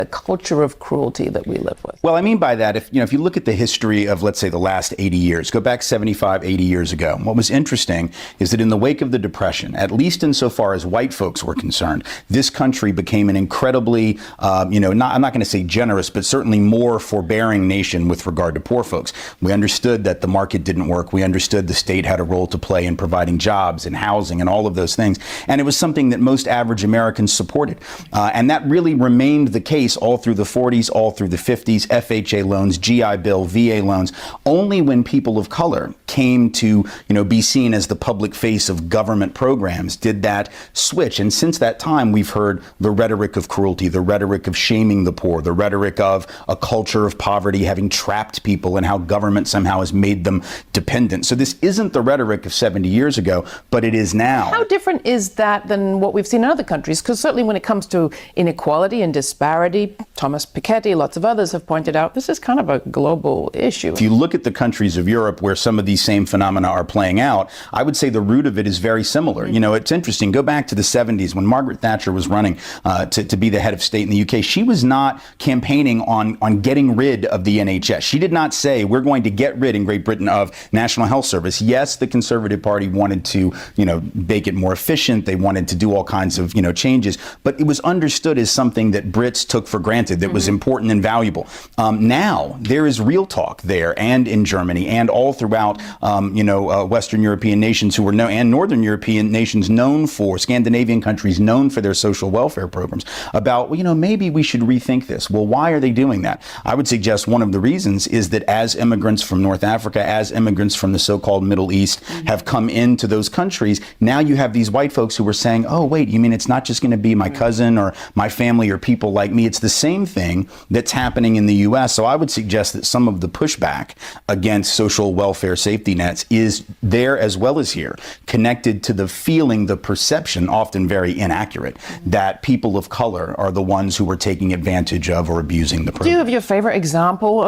the culture of cruelty that we live with? Well, I mean by that, if you look at the history of, let's say, the last 80 years, go back 75, 80 years ago, what was interesting is that in the wake of the Depression, at least insofar as white folks were concerned, this country became an incredibly, I'm not going to say generous, but certainly more forbearing nation with regard to poor folks. We understood that the market didn't work. We understood the state had a role to play in providing jobs and housing and all of those things. And it was something that most average Americans supported. And that really remained the case all through the 40s, all through the 50s, FHA loans, GI Bill, VA loans. Only when people of color came to, be seen as the public face of government programs did that switch. And since that time, we've heard the rhetoric of cruelty, the rhetoric of shaming the poor, the rhetoric of a culture of poverty having trapped people and how government somehow has made them dependent. So this isn't the rhetoric of 70 years ago, but it is now. How different is that than what we've seen in other countries? Because certainly when it comes to inequality and disparity, Thomas Piketty, lots of others have pointed out this is kind of a global issue. If you look at the countries of Europe where some of these same phenomena are playing out, I would say the root of it is very similar. It's interesting. Go back to the 70s when Margaret Thatcher was running to be the head of state in the UK. She was not campaigning on getting rid of the NHS. She did not say we're going to get rid in Great Britain of National Health Service. Yes, the Conservative Party wanted to, make it more efficient. They wanted to do all kinds of, changes, but it was understood as something that Brits took for granted, that was important and valuable. Now there is real talk there and in Germany and all throughout, Western European nations who were and Northern European nations known for, Scandinavian countries known for their social welfare programs about, maybe we should rethink this. Well, why are they doing that? I would suggest one of the reasons is that as immigrants from North Africa, as immigrants from the so-called Middle East have come into those countries, now you have these white folks who are saying, oh, wait, you mean it's not just going to be my cousin or my family or people like me. It's the same thing that's happening in the U.S. So I would suggest that some of the pushback against social welfare safety nets is there as well as here, connected to the feeling, the perception, often very inaccurate, that people of color are the ones who are taking advantage of or abusing the program. Do you have your favorite example